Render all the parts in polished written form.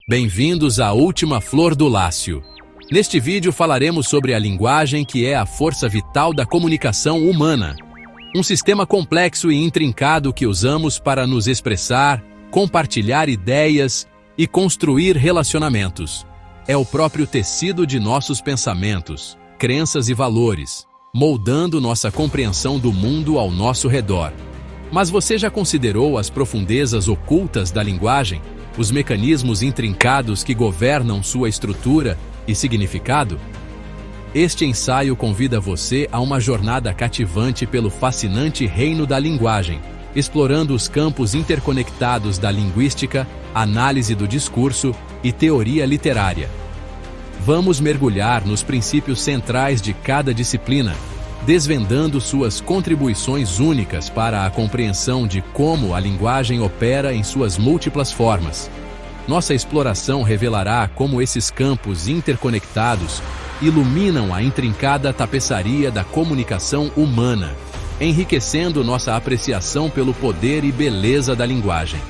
Bem-vindos à última flor do Lácio. Neste vídeo falaremos sobre a linguagem, que é a força vital da comunicação humana. Um sistema complexo e intrincado que usamos para nos expressar, compartilhar ideias e construir relacionamentos. É o próprio tecido de nossos pensamentos, crenças e valores, moldando nossa compreensão do mundo ao nosso redor. Mas você já considerou as profundezas ocultas da linguagem? Os mecanismos intrincados que governam sua estrutura e significado? Este ensaio convida você a uma jornada cativante pelo fascinante reino da linguagem, explorando os campos interconectados da linguística, análise do discurso e teoria literária. Vamos mergulhar nos princípios centrais de cada disciplina, desvendando suas contribuições únicas para a compreensão de como a linguagem opera em suas múltiplas formas. Nossa exploração revelará como esses campos interconectados iluminam a intrincada tapeçaria da comunicação humana, enriquecendo nossa apreciação pelo poder e beleza da linguagem.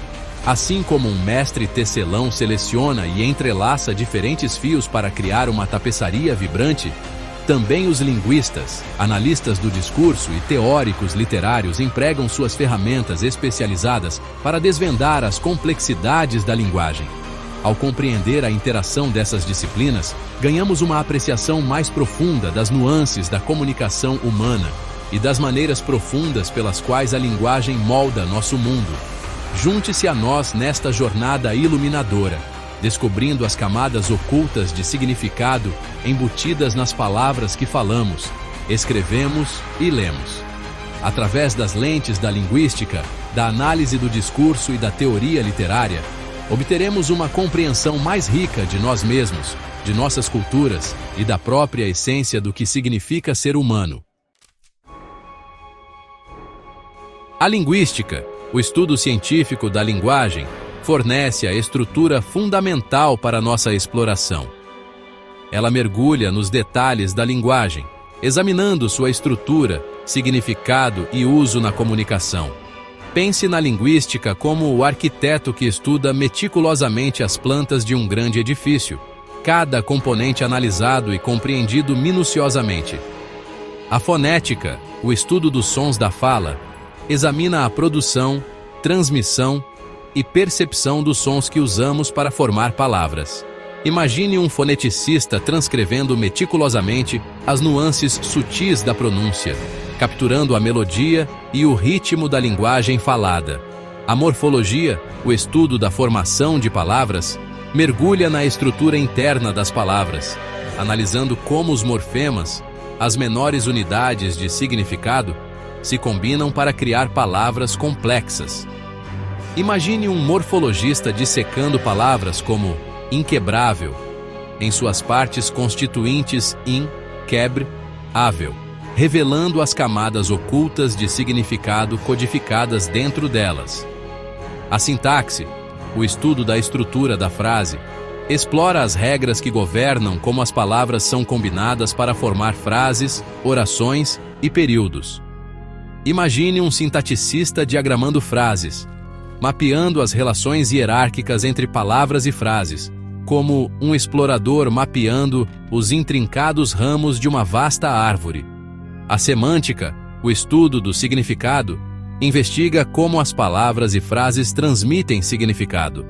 Assim como um mestre tecelão seleciona e entrelaça diferentes fios para criar uma tapeçaria vibrante, também os linguistas, analistas do discurso e teóricos literários empregam suas ferramentas especializadas para desvendar as complexidades da linguagem. Ao compreender a interação dessas disciplinas, ganhamos uma apreciação mais profunda das nuances da comunicação humana e das maneiras profundas pelas quais a linguagem molda nosso mundo. Junte-se a nós nesta jornada iluminadora, descobrindo as camadas ocultas de significado embutidas nas palavras que falamos, escrevemos e lemos. Através das lentes da linguística, da análise do discurso e da teoria literária, obteremos uma compreensão mais rica de nós mesmos, de nossas culturas e da própria essência do que significa ser humano. A linguística, o estudo científico da linguagem, fornece a estrutura fundamental para nossa exploração. Ela mergulha nos detalhes da linguagem, examinando sua estrutura, significado e uso na comunicação. Pense na linguística como o arquiteto que estuda meticulosamente as plantas de um grande edifício, cada componente analisado e compreendido minuciosamente. A fonética, o estudo dos sons da fala, examina a produção, transmissão e percepção dos sons que usamos para formar palavras. Imagine um foneticista transcrevendo meticulosamente as nuances sutis da pronúncia, capturando a melodia e o ritmo da linguagem falada. A morfologia, o estudo da formação de palavras, mergulha na estrutura interna das palavras, analisando como os morfemas, as menores unidades de significado, se combinam para criar palavras complexas. Imagine um morfologista dissecando palavras como inquebrável, em suas partes constituintes in, quebre, ável, revelando as camadas ocultas de significado codificadas dentro delas. A sintaxe, o estudo da estrutura da frase, explora as regras que governam como as palavras são combinadas para formar frases, orações e períodos. Imagine um sintaticista diagramando frases, mapeando as relações hierárquicas entre palavras e frases, como um explorador mapeando os intrincados ramos de uma vasta árvore. A semântica, o estudo do significado, investiga como as palavras e frases transmitem significado.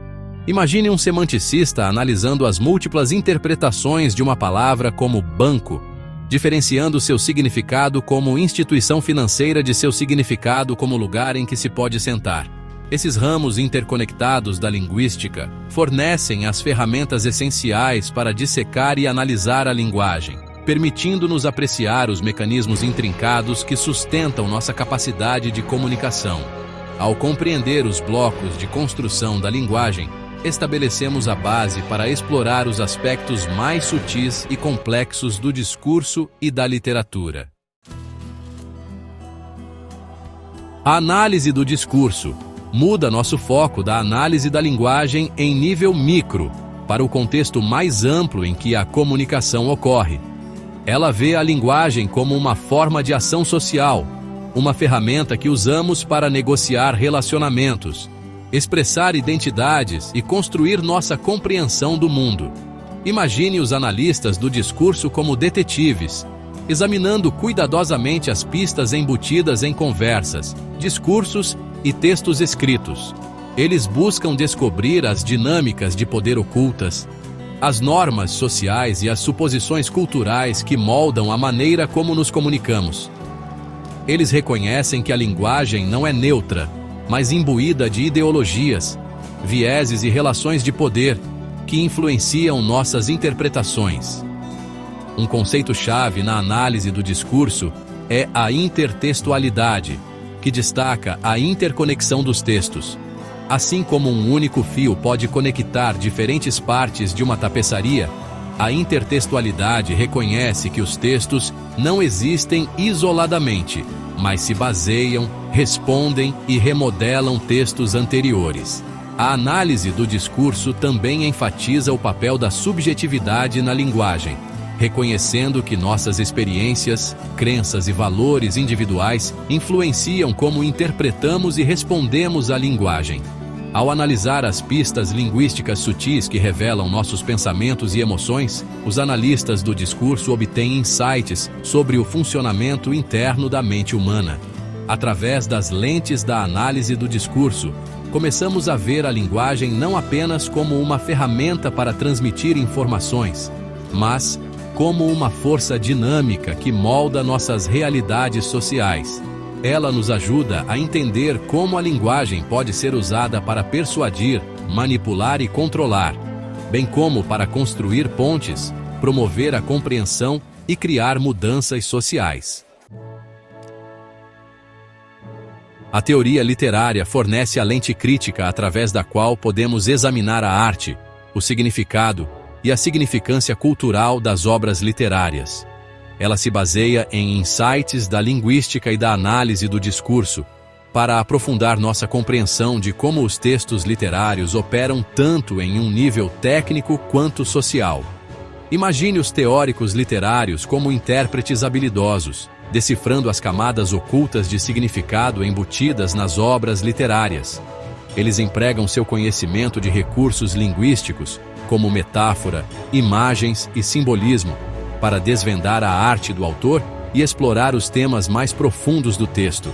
Imagine um semanticista analisando as múltiplas interpretações de uma palavra como banco, diferenciando seu significado como instituição financeira de seu significado como lugar em que se pode sentar. Esses ramos interconectados da linguística fornecem as ferramentas essenciais para dissecar e analisar a linguagem, permitindo-nos apreciar os mecanismos intrincados que sustentam nossa capacidade de comunicação. Ao compreender os blocos de construção da linguagem, estabelecemos a base para explorar os aspectos mais sutis e complexos do discurso e da literatura. A análise do discurso muda nosso foco da análise da linguagem em nível micro para o contexto mais amplo em que a comunicação ocorre. Ela vê a linguagem como uma forma de ação social, uma ferramenta que usamos para negociar relacionamentos, expressar identidades e construir nossa compreensão do mundo. Imagine os analistas do discurso como detetives, examinando cuidadosamente as pistas embutidas em conversas, discursos e textos escritos. Eles buscam descobrir as dinâmicas de poder ocultas, as normas sociais e as suposições culturais que moldam a maneira como nos comunicamos. Eles reconhecem que a linguagem não é neutra, mas imbuída de ideologias, vieses e relações de poder que influenciam nossas interpretações. Um conceito-chave na análise do discurso é a intertextualidade, que destaca a interconexão dos textos. Assim como um único fio pode conectar diferentes partes de uma tapeçaria, a intertextualidade reconhece que os textos não existem isoladamente, mas se baseiam, respondem e remodelam textos anteriores. A análise do discurso também enfatiza o papel da subjetividade na linguagem, reconhecendo que nossas experiências, crenças e valores individuais influenciam como interpretamos e respondemos à linguagem. Ao analisar as pistas linguísticas sutis que revelam nossos pensamentos e emoções, os analistas do discurso obtêm insights sobre o funcionamento interno da mente humana. Através das lentes da análise do discurso, começamos a ver a linguagem não apenas como uma ferramenta para transmitir informações, mas como uma força dinâmica que molda nossas realidades sociais. Ela nos ajuda a entender como a linguagem pode ser usada para persuadir, manipular e controlar, bem como para construir pontes, promover a compreensão e criar mudanças sociais. A teoria literária fornece a lente crítica através da qual podemos examinar a arte, o significado e a significância cultural das obras literárias. Ela se baseia em insights da linguística e da análise do discurso, para aprofundar nossa compreensão de como os textos literários operam tanto em um nível técnico quanto social. Imagine os teóricos literários como intérpretes habilidosos, decifrando as camadas ocultas de significado embutidas nas obras literárias. Eles empregam seu conhecimento de recursos linguísticos, como metáfora, imagens e simbolismo, para desvendar a arte do autor e explorar os temas mais profundos do texto.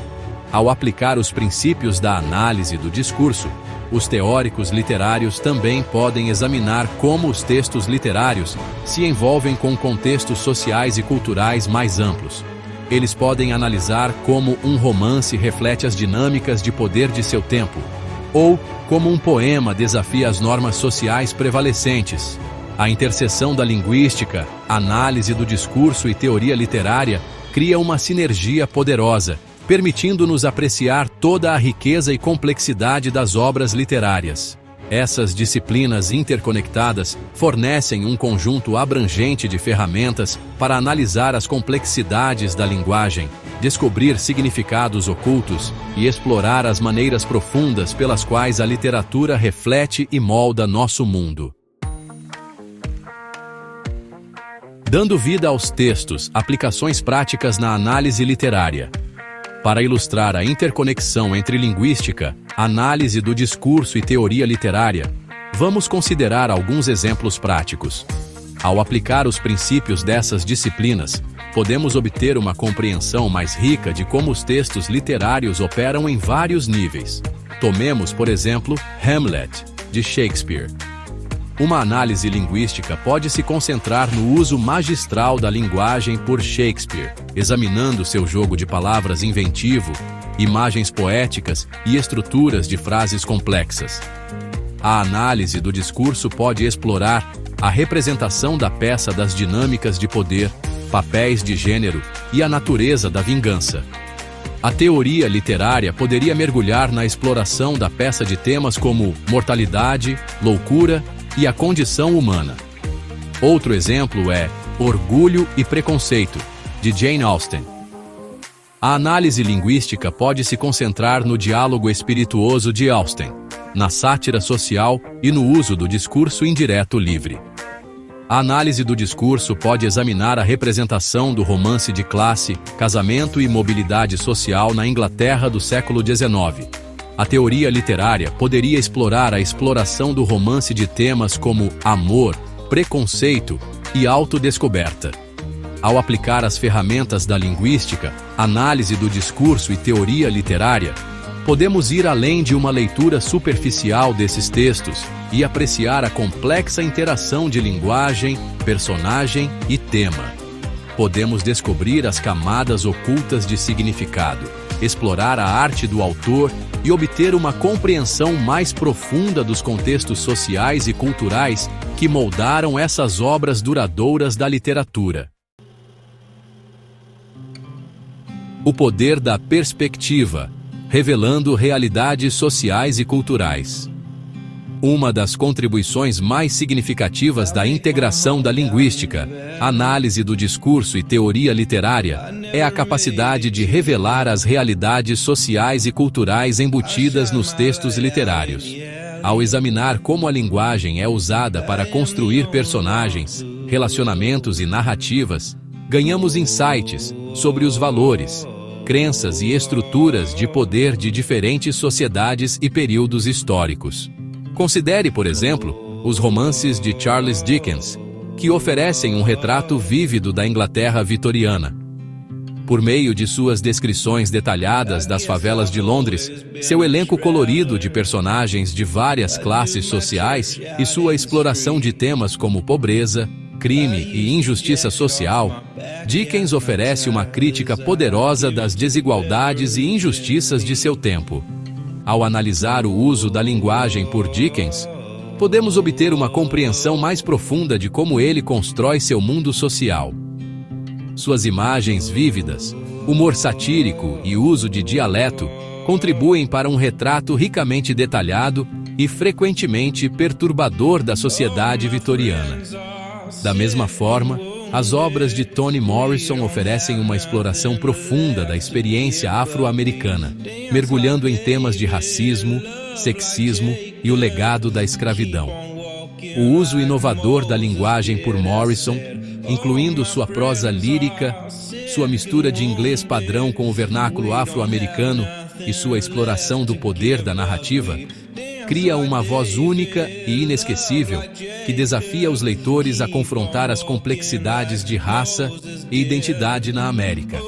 Ao aplicar os princípios da análise do discurso, os teóricos literários também podem examinar como os textos literários se envolvem com contextos sociais e culturais mais amplos. Eles podem analisar como um romance reflete as dinâmicas de poder de seu tempo, ou como um poema desafia as normas sociais prevalecentes. A interseção da linguística, análise do discurso e teoria literária cria uma sinergia poderosa, permitindo-nos apreciar toda a riqueza e complexidade das obras literárias. Essas disciplinas interconectadas fornecem um conjunto abrangente de ferramentas para analisar as complexidades da linguagem, descobrir significados ocultos e explorar as maneiras profundas pelas quais a literatura reflete e molda nosso mundo. Dando vida aos textos, aplicações práticas na análise literária. Para ilustrar a interconexão entre linguística, análise do discurso e teoria literária, vamos considerar alguns exemplos práticos. Ao aplicar os princípios dessas disciplinas, podemos obter uma compreensão mais rica de como os textos literários operam em vários níveis. Tomemos, por exemplo, Hamlet, de Shakespeare. Uma análise linguística pode se concentrar no uso magistral da linguagem por Shakespeare, examinando seu jogo de palavras inventivo, imagens poéticas e estruturas de frases complexas. A análise do discurso pode explorar a representação da peça das dinâmicas de poder, papéis de gênero e a natureza da vingança. A teoria literária poderia mergulhar na exploração da peça de temas como mortalidade, loucura e a condição humana. Outro exemplo é Orgulho e Preconceito, de Jane Austen. A análise linguística pode se concentrar no diálogo espirituoso de Austen, na sátira social e no uso do discurso indireto livre. A análise do discurso pode examinar a representação do romance de classe, casamento e mobilidade social na Inglaterra do século XIX. A teoria literária poderia explorar a exploração do romance de temas como amor, preconceito e autodescoberta. Ao aplicar as ferramentas da linguística, análise do discurso e teoria literária, podemos ir além de uma leitura superficial desses textos e apreciar a complexa interação de linguagem, personagem e tema. Podemos descobrir as camadas ocultas de significado, explorar a arte do autor e obter uma compreensão mais profunda dos contextos sociais e culturais que moldaram essas obras duradouras da literatura. O poder da perspectiva, revelando realidades sociais e culturais. Uma das contribuições mais significativas da integração da linguística, análise do discurso e teoria literária é a capacidade de revelar as realidades sociais e culturais embutidas nos textos literários. Ao examinar como a linguagem é usada para construir personagens, relacionamentos e narrativas, ganhamos insights sobre os valores, crenças e estruturas de poder de diferentes sociedades e períodos históricos. Considere, por exemplo, os romances de Charles Dickens, que oferecem um retrato vívido da Inglaterra vitoriana. Por meio de suas descrições detalhadas das favelas de Londres, seu elenco colorido de personagens de várias classes sociais e sua exploração de temas como pobreza, crime e injustiça social, Dickens oferece uma crítica poderosa das desigualdades e injustiças de seu tempo. Ao analisar o uso da linguagem por Dickens, podemos obter uma compreensão mais profunda de como ele constrói seu mundo social. Suas imagens vívidas, humor satírico e uso de dialeto contribuem para um retrato ricamente detalhado e frequentemente perturbador da sociedade vitoriana. Da mesma forma, as obras de Toni Morrison oferecem uma exploração profunda da experiência afro-americana, mergulhando em temas de racismo, sexismo e o legado da escravidão. O uso inovador da linguagem por Morrison, incluindo sua prosa lírica, sua mistura de inglês padrão com o vernáculo afro-americano e sua exploração do poder da narrativa, cria uma voz única e inesquecível que desafia os leitores a confrontar as complexidades de raça e identidade na América.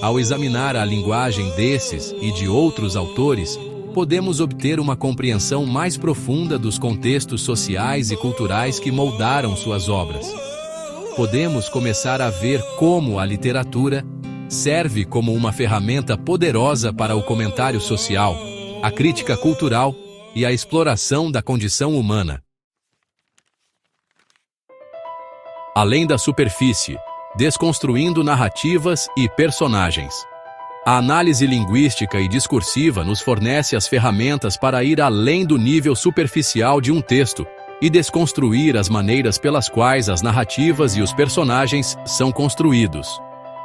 Ao examinar a linguagem desses e de outros autores, podemos obter uma compreensão mais profunda dos contextos sociais e culturais que moldaram suas obras. Podemos começar a ver como a literatura serve como uma ferramenta poderosa para o comentário social, a crítica cultural e a exploração da condição humana. Além da superfície, desconstruindo narrativas e personagens. A análise linguística e discursiva nos fornece as ferramentas para ir além do nível superficial de um texto e desconstruir as maneiras pelas quais as narrativas e os personagens são construídos.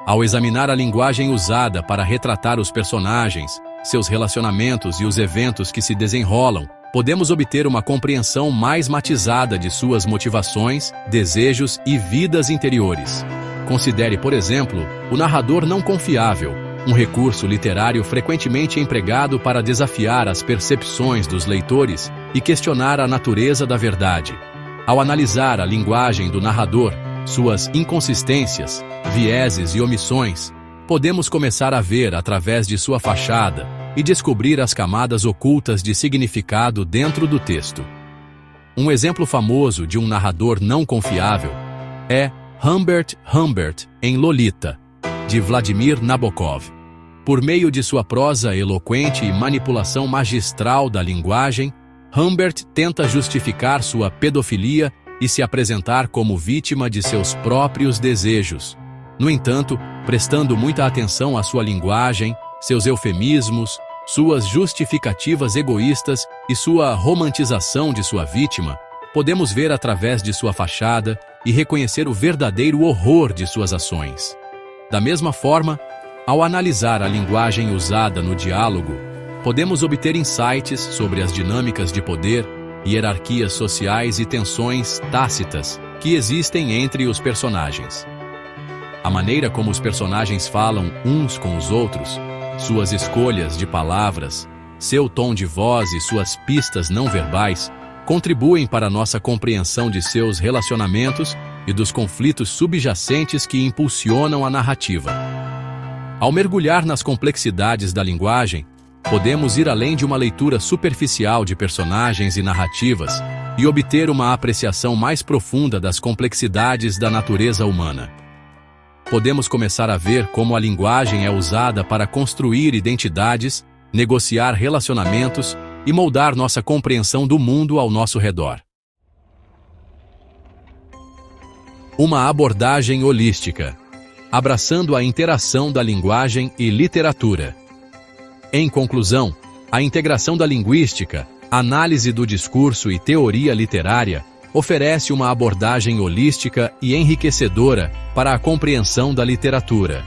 Ao examinar a linguagem usada para retratar os personagens, seus relacionamentos e os eventos que se desenrolam, podemos obter uma compreensão mais matizada de suas motivações, desejos e vidas interiores. Considere, por exemplo, o narrador não confiável, um recurso literário frequentemente empregado para desafiar as percepções dos leitores e questionar a natureza da verdade. Ao analisar a linguagem do narrador, suas inconsistências, vieses e omissões, podemos começar a ver através de sua fachada e descobrir as camadas ocultas de significado dentro do texto. Um exemplo famoso de um narrador não confiável é Humbert Humbert em Lolita, de Vladimir Nabokov. Por meio de sua prosa eloquente e manipulação magistral da linguagem, Humbert tenta justificar sua pedofilia e se apresentar como vítima de seus próprios desejos. No entanto, prestando muita atenção à sua linguagem, seus eufemismos, suas justificativas egoístas e sua romantização de sua vítima, podemos ver através de sua fachada e reconhecer o verdadeiro horror de suas ações. Da mesma forma, ao analisar a linguagem usada no diálogo, podemos obter insights sobre as dinâmicas de poder, hierarquias sociais e tensões tácitas que existem entre os personagens. A maneira como os personagens falam uns com os outros, suas escolhas de palavras, Seu tom de voz e suas pistas não verbais contribuem para nossa compreensão de seus relacionamentos e dos conflitos subjacentes que impulsionam a narrativa. Ao mergulhar nas complexidades da linguagem, podemos ir além de uma leitura superficial de personagens e narrativas e obter uma apreciação mais profunda das complexidades da natureza humana. Podemos começar a ver como a linguagem é usada para construir identidades, negociar relacionamentos e moldar nossa compreensão do mundo ao nosso redor. Uma abordagem holística, abraçando a interação da linguagem e literatura. Em conclusão, a integração da linguística, análise do discurso e teoria literária oferece uma abordagem holística e enriquecedora para a compreensão da literatura.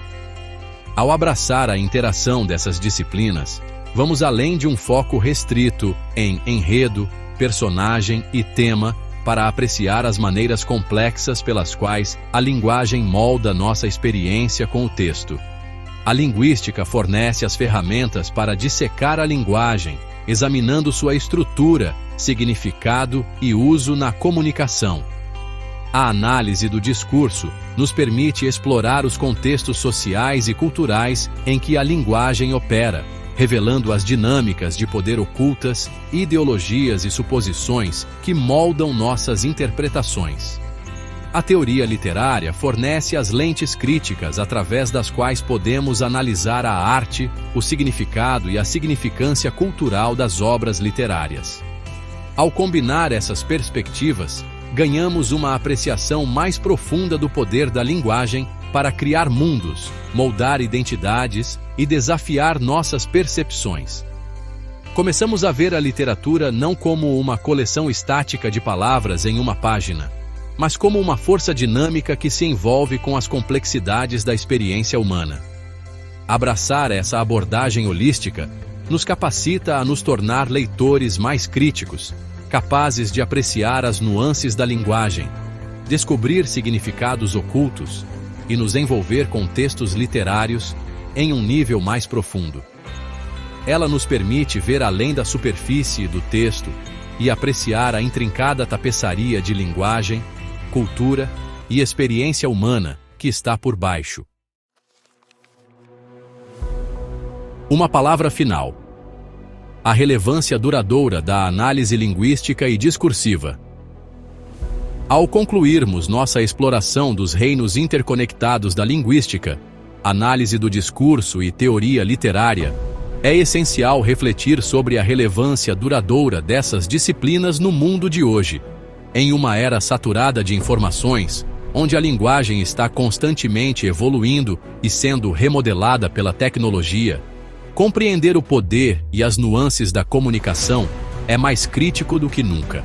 Ao abraçar a interação dessas disciplinas, vamos além de um foco restrito em enredo, personagem e tema para apreciar as maneiras complexas pelas quais a linguagem molda nossa experiência com o texto. A linguística fornece as ferramentas para dissecar a linguagem, examinando sua estrutura, significado e uso na comunicação. A análise do discurso nos permite explorar os contextos sociais e culturais em que a linguagem opera, revelando as dinâmicas de poder ocultas, ideologias e suposições que moldam nossas interpretações. A teoria literária fornece as lentes críticas através das quais podemos analisar a arte, o significado e a significância cultural das obras literárias. Ao combinar essas perspectivas, ganhamos uma apreciação mais profunda do poder da linguagem para criar mundos, moldar identidades e desafiar nossas percepções. Começamos a ver a literatura não como uma coleção estática de palavras em uma página, mas como uma força dinâmica que se envolve com as complexidades da experiência humana. Abraçar essa abordagem holística nos capacita a nos tornar leitores mais críticos, capazes de apreciar as nuances da linguagem, descobrir significados ocultos e nos envolver com textos literários em um nível mais profundo. Ela nos permite ver além da superfície do texto e apreciar a intrincada tapeçaria de linguagem, cultura e experiência humana que está por baixo. Uma palavra final. A relevância duradoura da análise linguística e discursiva. Ao concluirmos nossa exploração dos reinos interconectados da linguística, análise do discurso e teoria literária, é essencial refletir sobre a relevância duradoura dessas disciplinas no mundo de hoje. Em uma era saturada de informações, onde a linguagem está constantemente evoluindo e sendo remodelada pela tecnologia, compreender o poder e as nuances da comunicação é mais crítico do que nunca.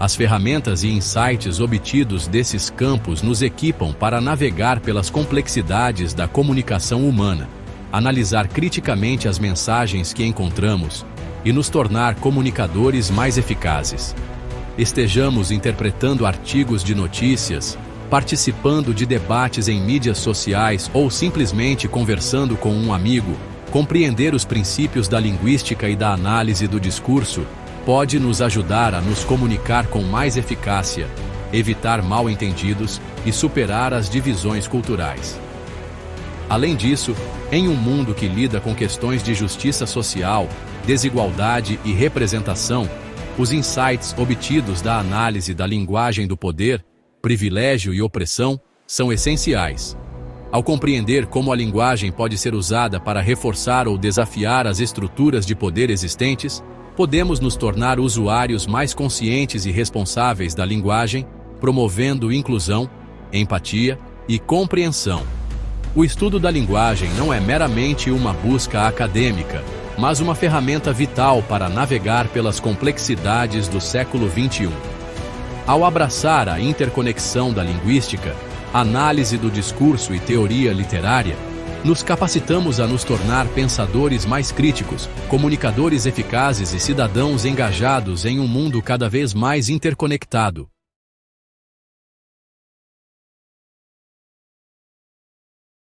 As ferramentas e insights obtidos desses campos nos equipam para navegar pelas complexidades da comunicação humana, analisar criticamente as mensagens que encontramos e nos tornar comunicadores mais eficazes. Estejamos interpretando artigos de notícias, participando de debates em mídias sociais ou simplesmente conversando com um amigo, compreender os princípios da linguística e da análise do discurso pode nos ajudar a nos comunicar com mais eficácia, evitar mal-entendidos e superar as divisões culturais. Além disso, em um mundo que lida com questões de justiça social, desigualdade e representação, os insights obtidos da análise da linguagem do poder, privilégio e opressão são essenciais. Ao compreender como a linguagem pode ser usada para reforçar ou desafiar as estruturas de poder existentes, podemos nos tornar usuários mais conscientes e responsáveis da linguagem, promovendo inclusão, empatia e compreensão. O estudo da linguagem não é meramente uma busca acadêmica, mas uma ferramenta vital para navegar pelas complexidades do século XXI. Ao abraçar a interconexão da linguística, análise do discurso e teoria literária, nos capacitamos a nos tornar pensadores mais críticos, comunicadores eficazes e cidadãos engajados em um mundo cada vez mais interconectado.